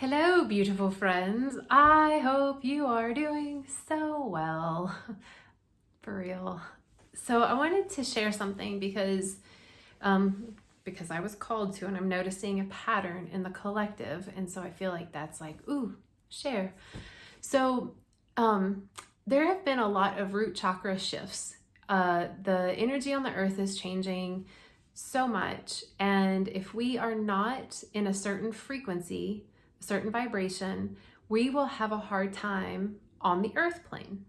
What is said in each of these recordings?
Hello, beautiful friends. I hope you are doing so well. For real. So I wanted to share something because I was called to, and I'm noticing a pattern in the collective, and so I feel like that's like, ooh, share. So there have been a lot of root chakra shifts. The energy on the earth is changing so much, and if we are not in a certain frequency, a certain vibration, we will have a hard time on the earth plane.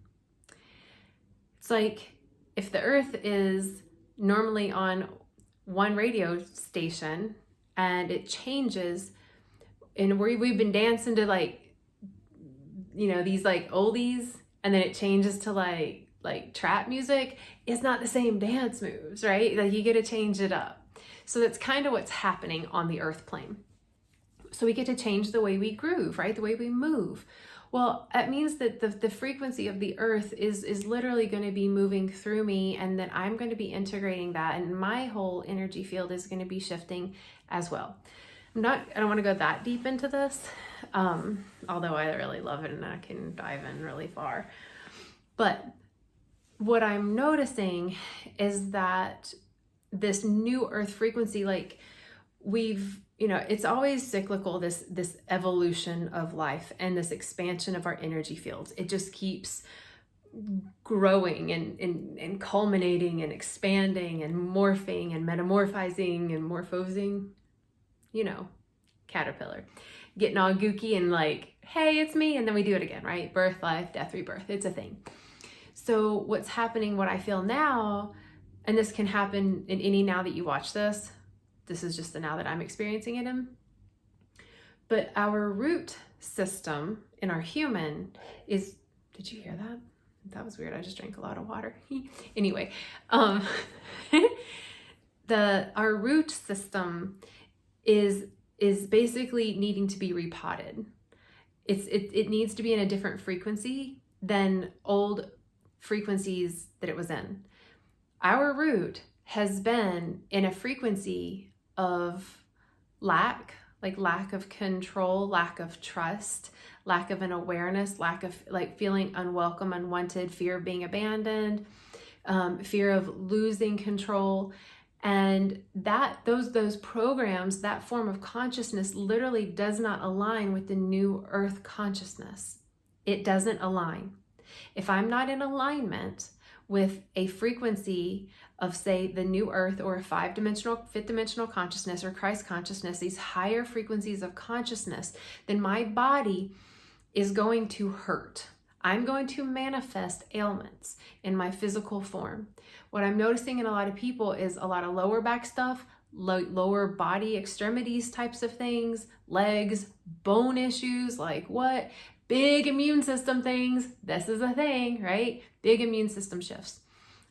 It's like if the earth is normally on one radio station and it changes, and we've been dancing to these like oldies, and then it changes to like trap music, it's not the same dance moves, right? Like you get to change it up. So that's kind of what's happening on the earth plane. So we get to change the way we groove, right? The way we move. Well, that means that the frequency of the earth is literally going to be moving through me, and that I'm going to be integrating that, and my whole energy field is going to be shifting as well. I don't want to go that deep into this, although I really love it and I can dive in really far. But what I'm noticing is that this new earth frequency, like it's always cyclical, this evolution of life and this expansion of our energy fields. It just keeps growing and culminating and expanding and morphing and metamorphizing and morphosing, caterpillar, getting all gooky and like, hey, it's me. And then we do it again, right? Birth, life, death, rebirth. It's a thing. So what's happening, what I feel now, and this can happen in any now that you watch this, this is just the now that I'm experiencing it in. But our root system in our human is, did you hear that? That was weird. I just drank a lot of water. Anyway, our root system is basically needing to be repotted. It needs to be in a different frequency than old frequencies that it was in. Our root has been in a frequency of lack of control, lack of trust, lack of an awareness, lack of like feeling unwelcome, unwanted, fear of being abandoned, fear of losing control. And those programs, that form of consciousness literally does not align with the new earth consciousness. It doesn't align. If I'm not in alignment with a frequency of, say, the new earth or a fifth dimensional consciousness or Christ consciousness, these higher frequencies of consciousness, then my body is going to hurt. I'm going to manifest ailments in my physical form. What I'm noticing in a lot of people is a lot of lower back stuff, lower body extremities types of things, legs, bone issues, like what? Big immune system things. This is a thing, right? Big immune system shifts.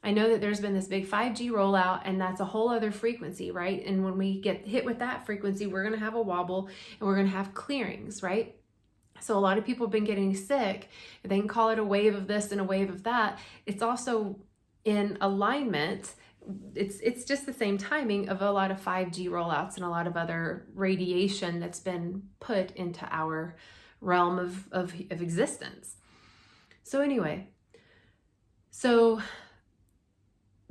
I know that there's been this big 5G rollout, and that's a whole other frequency, right? And when we get hit with that frequency, we're going to have a wobble and we're going to have clearings, right? So a lot of people have been getting sick. They can call it a wave of this and a wave of that. It's also in alignment. It's just the same timing of a lot of 5G rollouts and a lot of other radiation that's been put into our realm of existence. So anyway,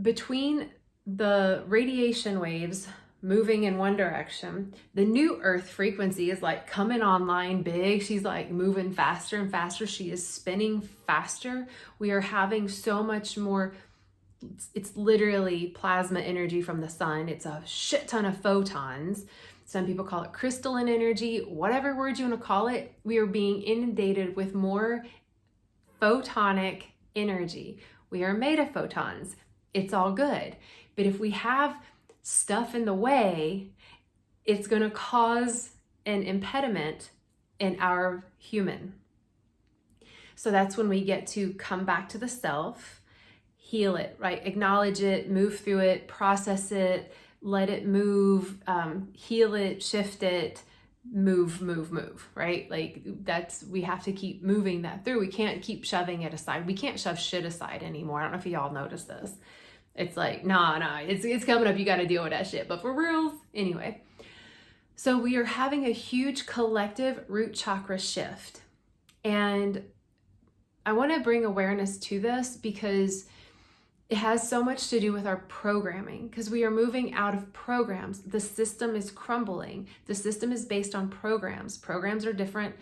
between the radiation waves moving in one direction, the new earth frequency is like coming online big. She's like moving faster and faster. She is spinning faster. We are having so much more. It's literally plasma energy from the sun. It's a shit ton of photons. Some people call it crystalline energy, whatever word you want to call it. We are being inundated with more photonic energy. We are made of photons. It's all good. But if we have stuff in the way, it's going to cause an impediment in our human. So that's when we get to come back to the self, heal it, right? Acknowledge it, move through it, process it, let it move, heal it, shift it, move, right? Like we have to keep moving that through. We can't keep shoving it aside. We can't shove shit aside anymore. I don't know if y'all notice this. It's like, nah, it's coming up. You got to deal with that shit. But for reals, anyway. So we are having a huge collective root chakra shift. And I want to bring awareness to this because it has so much to do with our programming, because we are moving out of programs. The system is crumbling. The system is based on programs. Programs are different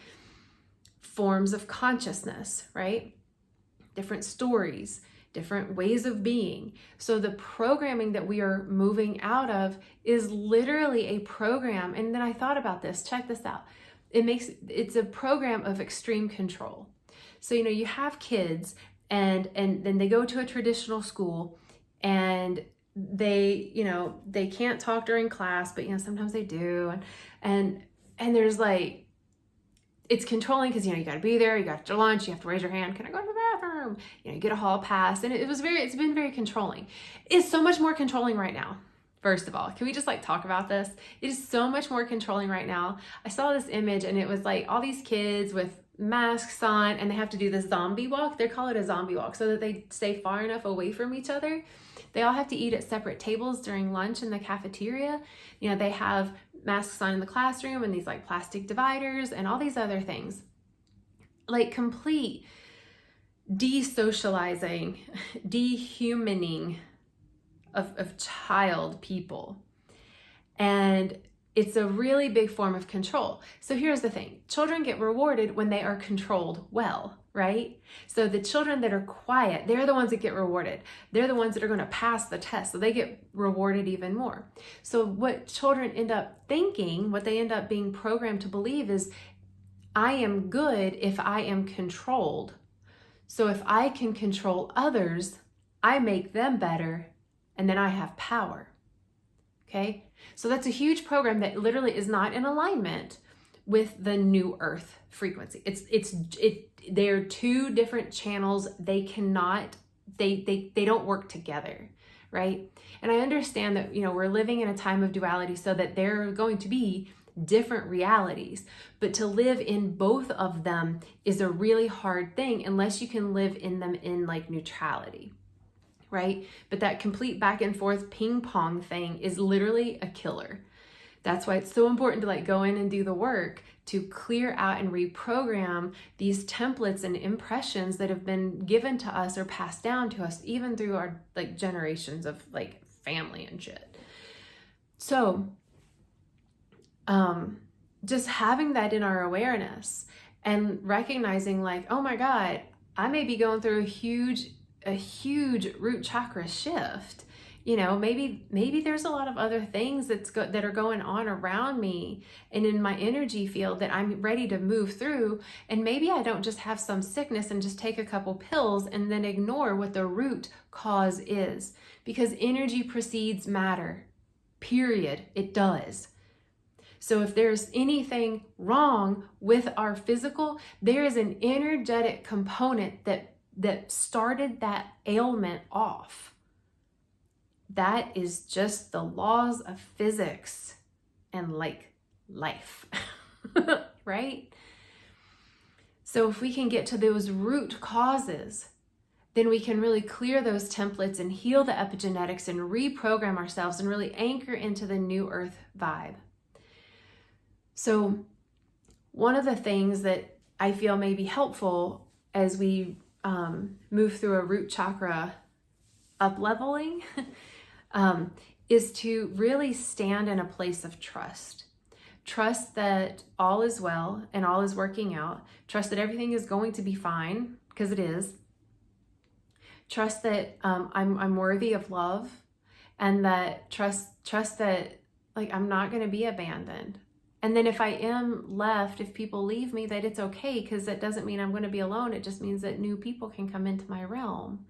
forms of consciousness, right? Different stories, different ways of being. So the programming that we are moving out of is literally a program. And then I thought about this, check this out. It's a program of extreme control. So, you have kids and then they go to a traditional school and they can't talk during class, but sometimes they do. And there's like, it's controlling because, you got to be there, you got your lunch, you have to raise your hand, can I go to the bathroom? You get a hall pass. And it's been very controlling. It's so much more controlling right now. First of all, can we just talk about this? It is so much more controlling right now. I saw this image and it was like all these kids with masks on and they have to do this zombie walk. They call it a zombie walk so that they stay far enough away from each other. They all have to eat at separate tables during lunch in the cafeteria. They have masks on in the classroom and these plastic dividers and all these other things. Complete desocializing, dehumaning of child people. And it's a really big form of control. So here's the thing. Children get rewarded when they are controlled well, right? So the children that are quiet, they're the ones that get rewarded. They're the ones that are going to pass the test. So they get rewarded even more. So what children end up thinking, what they end up being programmed to believe is, I am good if I am controlled. So if I can control others, I make them better, and then I have power. Okay? So that's a huge program that literally is not in alignment with the new earth frequency. They're two different channels. They cannot, they don't work together, right? And I understand that, we're living in a time of duality so that there are going to be different realities, but to live in both of them is a really hard thing unless you can live in them in neutrality. Right? But that complete back and forth ping pong thing is literally a killer. That's why it's so important to go in and do the work to clear out and reprogram these templates and impressions that have been given to us or passed down to us, even through our generations of family and shit. So, just having that in our awareness and recognizing oh my God, I may be going through a huge root chakra shift. Maybe there's a lot of other things that are going on around me and in my energy field that I'm ready to move through. And maybe I don't just have some sickness and just take a couple pills and then ignore what the root cause is, because energy precedes matter, period. It does. So if there's anything wrong with our physical, there is an energetic component that started that ailment off. That is just the laws of physics and life, right? So if we can get to those root causes, then we can really clear those templates and heal the epigenetics and reprogram ourselves and really anchor into the new earth vibe. So one of the things that I feel may be helpful as we move through a root chakra up-leveling is to really stand in a place of trust. Trust that all is well and all is working out. Trust that everything is going to be fine, because it is. Trust that I'm worthy of love, and that trust that I'm not going to be abandoned. And then if I am left, if people leave me, that it's okay, because that doesn't mean I'm going to be alone. It just means that new people can come into my realm.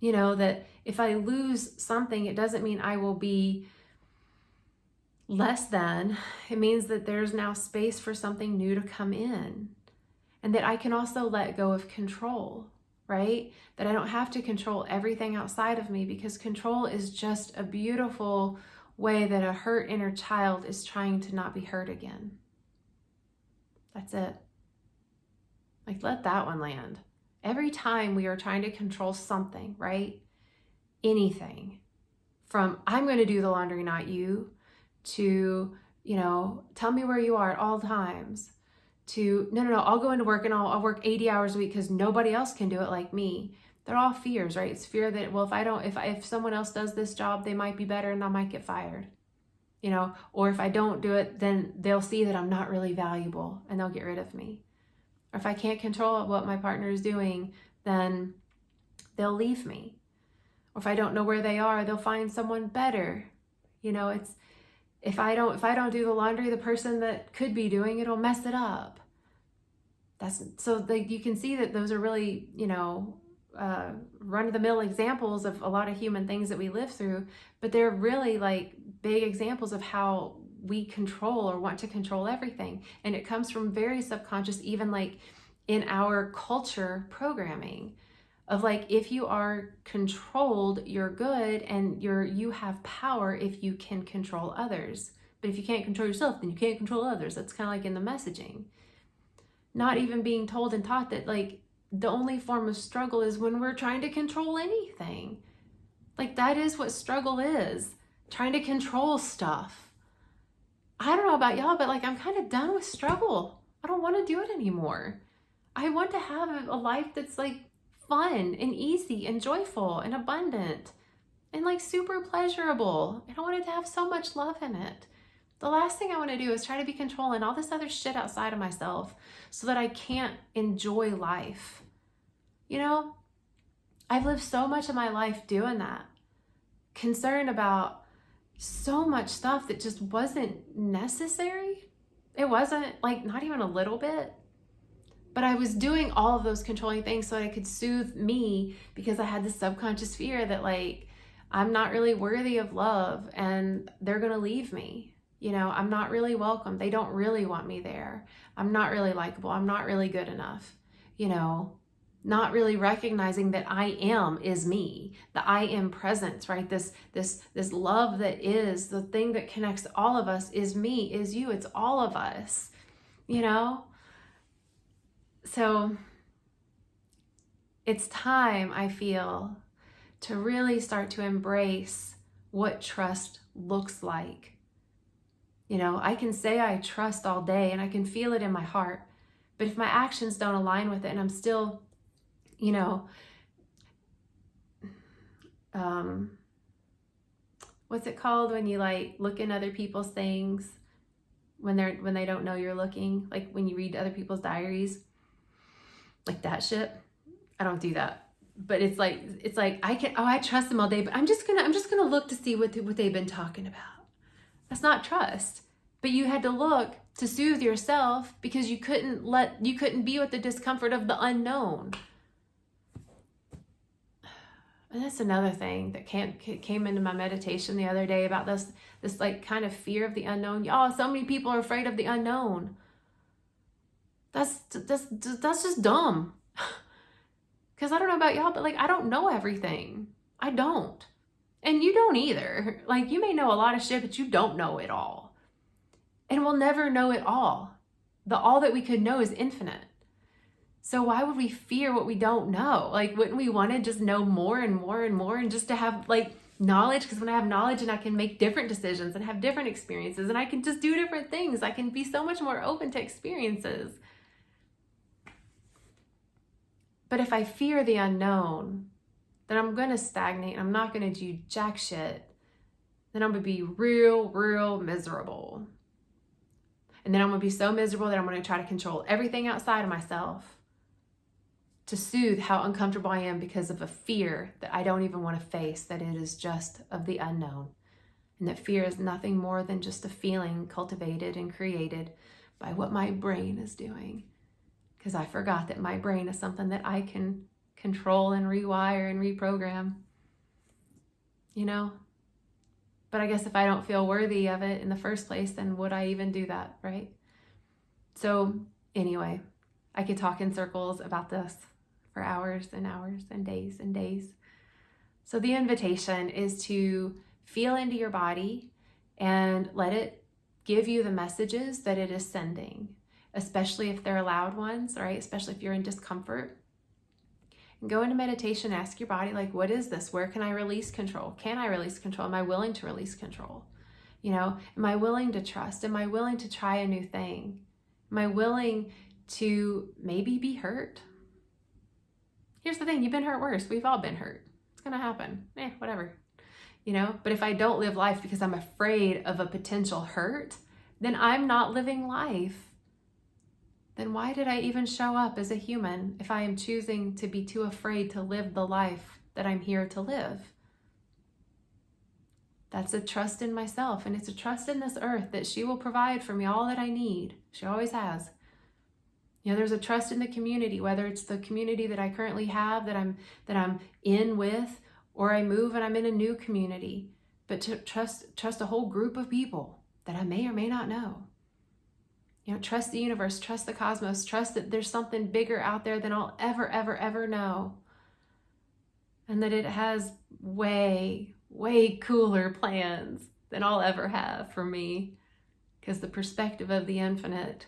That if I lose something, it doesn't mean I will be less than. It means that there's now space for something new to come in. And that I can also let go of control, right? That I don't have to control everything outside of me, because control is just a beautiful way that a hurt inner child is trying to not be hurt again. That's it. Let that one land. Every time we are trying to control something, right? Anything, from I'm going to do the laundry, not you, to, tell me where you are at all times, to no, I'll go into work and I'll work 80 hours a week because nobody else can do it like me. They're all fears, right? It's fear that, well, if someone else does this job, they might be better and I might get fired, or if I don't do it, then they'll see that I'm not really valuable and they'll get rid of me. Or if I can't control what my partner is doing, then they'll leave me. Or if I don't know where they are, they'll find someone better. It's, if I don't do the laundry, the person that could be doing it will mess it up. You can see that those are really, run-of-the-mill examples of a lot of human things that we live through, but they're really like big examples of how we control or want to control everything. And it comes from very subconscious, even like in our culture programming of like, if you are controlled, you're good, and you have power if you can control others. But if you can't control yourself, then you can't control others. That's kind of like in the messaging. Not even being told and taught that like the only form of struggle is when we're trying to control anything. Like that is what struggle is, trying to control stuff. I don't know about y'all, but like I'm kind of done with struggle. I don't want to do it anymore. I want to have a life that's like fun and easy and joyful and abundant and like super pleasurable. I don't want it to have so much love in it. The last thing I want to do is try to be controlling all this other shit outside of myself so that I can't enjoy life. I've lived so much of my life doing that, concerned about so much stuff that just wasn't necessary. It wasn't, like, not even a little bit. But I was doing all of those controlling things so that I could soothe me, because I had this subconscious fear that like I'm not really worthy of love and they're gonna leave me. I'm not really welcome. They don't really want me there. I'm not really likable. I'm not really good enough. Not really recognizing that I am is me, the I am presence, right? This love that is the thing that connects all of us is me, is you, it's all of us, So it's time, I feel, to really start to embrace what trust looks like. I can say I trust all day and I can feel it in my heart, but if my actions don't align with it and I'm still, what's it called when you like look in other people's things when they don't know you're looking, like when you read other people's diaries, like that shit. I don't do that, but it's like I trust them all day, but I'm just gonna look to see what they've been talking about. That's not trust. But you had to look to soothe yourself because you couldn't be with the discomfort of the unknown. And that's another thing that came into my meditation the other day about this like kind of fear of the unknown. Y'all, so many people are afraid of the unknown. That's just dumb. Because I don't know about y'all, but like I don't know everything. I don't. And you don't either. Like you may know a lot of shit, but you don't know it all. And we'll never know it all. The all that we could know is infinite. So why would we fear what we don't know? Like, wouldn't we want to just know more and more and more, and just to have like knowledge? Because when I have knowledge and I can make different decisions and have different experiences and I can just do different things, I can be so much more open to experiences. But if I fear the unknown, then I'm going to stagnate and I'm not going to do jack shit. Then I'm going to be real miserable. And then I'm going to be so miserable that I'm going to try to control everything outside of myself to soothe how uncomfortable I am because of a fear that I don't even want to face, that it is just of the unknown. And that fear is nothing more than just a feeling cultivated and created by what my brain is doing. Because I forgot that my brain is something that I can control and rewire and reprogram. But I guess if I don't feel worthy of it in the first place, then would I even do that, right? So anyway, I could talk in circles about this for hours and hours and days and days. So the invitation is to feel into your body and let it give you the messages that it is sending, especially if they're loud ones, right? Especially if you're in discomfort. And go into meditation, ask your body, like, what is this? Where can I release control? Can I release control? Am I willing to release control? You know, am I willing to trust? Am I willing to try a new thing? Am I willing to maybe be hurt? Here's the thing, you've been hurt worse. We've all been hurt. It's gonna happen. Whatever. You know, but if I don't live life because I'm afraid of a potential hurt, then I'm not living life. Then why did I even show up as a human if I am choosing to be too afraid to live the life that I'm here to live? That's a trust in myself, and it's a trust in this earth that she will provide for me all that I need. She always has. You know, there's a trust in the community, whether it's the community that I currently have that I'm in with, or I move and I'm in a new community. But to trust a whole group of people that I may or may not know. You know, trust the universe, trust the cosmos, trust that there's something bigger out there than I'll ever know. And that it has way cooler plans than I'll ever have for me. Because the perspective of the infinite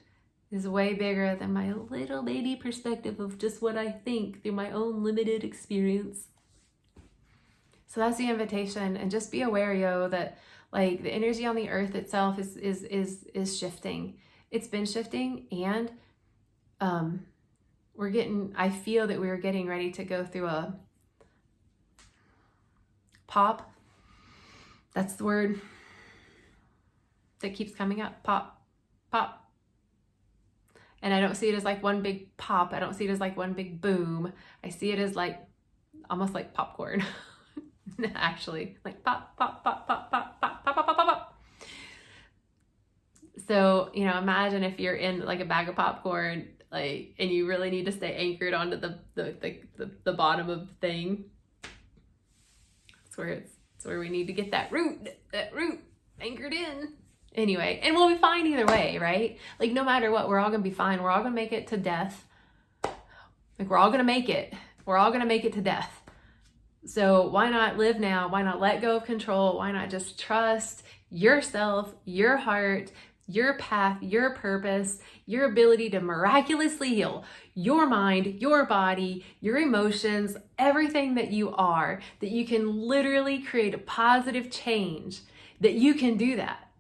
is way bigger than my little baby perspective of just what I think through my own limited experience. So that's the invitation. And just be aware, yo, that like the energy on the earth itself is shifting. It's been shifting, and I feel that we're getting ready to go through a pop. That's the word that keeps coming up. Pop, pop. And I don't see it as like one big pop. I don't see it as like one big boom. I see it as like almost like popcorn. Actually, like pop, pop, pop, pop, pop, pop, pop, pop, pop, pop. So, you know, imagine if you're in like a bag of popcorn, like, and you really need to stay anchored onto the bottom of the thing. That's where we need to get that root anchored in. Anyway, and we'll be fine either way, right? Like no matter what, we're all gonna be fine. We're all gonna make it to death. Like we're all gonna make it. We're all gonna make it to death. So why not live now? Why not let go of control? Why not just trust yourself, your heart, your path, your purpose, your ability to miraculously heal your mind, your body, your emotions, everything that you are, that you can literally create a positive change, that you can do that.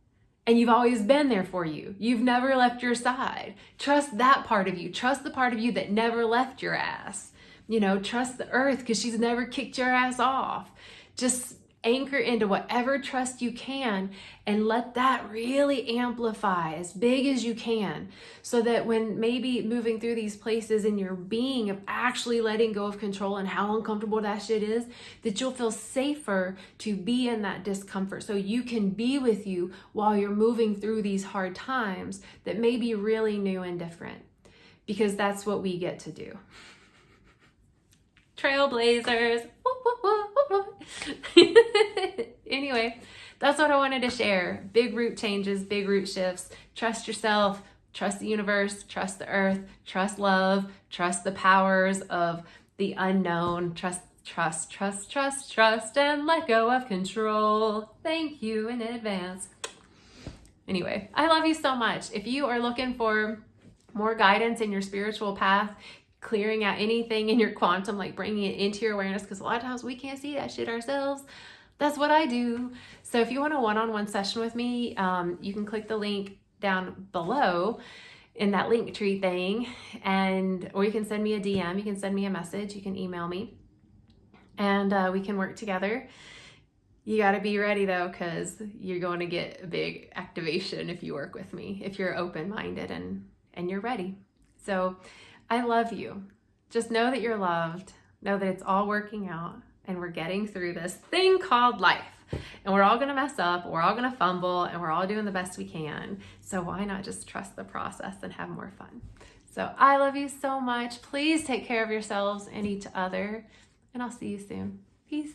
And you've always been there for you. You've never left your side. Trust that part of you. Trust the part of you that never left your ass. You know, trust the earth because she's never kicked your ass off. Just anchor into whatever trust you can and let that really amplify as big as you can, so that when maybe moving through these places in your being of actually letting go of control and how uncomfortable that shit is, that you'll feel safer to be in that discomfort, so you can be with you while you're moving through these hard times that may be really new and different, because that's what we get to do. Trailblazers. Anyway, that's what I wanted to share. Big root changes, big root shifts. Trust yourself, trust the universe, trust the earth, trust love, trust the powers of the unknown. Trust, and let go of control. Thank you in advance. Anyway, I love you so much. If you are looking for more guidance in your spiritual path, clearing out anything in your quantum, like bringing it into your awareness, because a lot of times we can't see that shit ourselves. That's what I do. So if you want a one-on-one session with me, you can click the link down below in that link tree thing, or you can send me a DM, you can send me a message, you can email me, and we can work together. You got to be ready though, because you're going to get a big activation if you work with me, if you're open-minded and you're ready. So I love you. Just know that you're loved. Know that it's all working out, and we're getting through this thing called life. And we're all going to mess up, we're all going to fumble, and we're all doing the best we can. So why not just trust the process and have more fun? So I love you so much. Please take care of yourselves and each other, and I'll see you soon. Peace.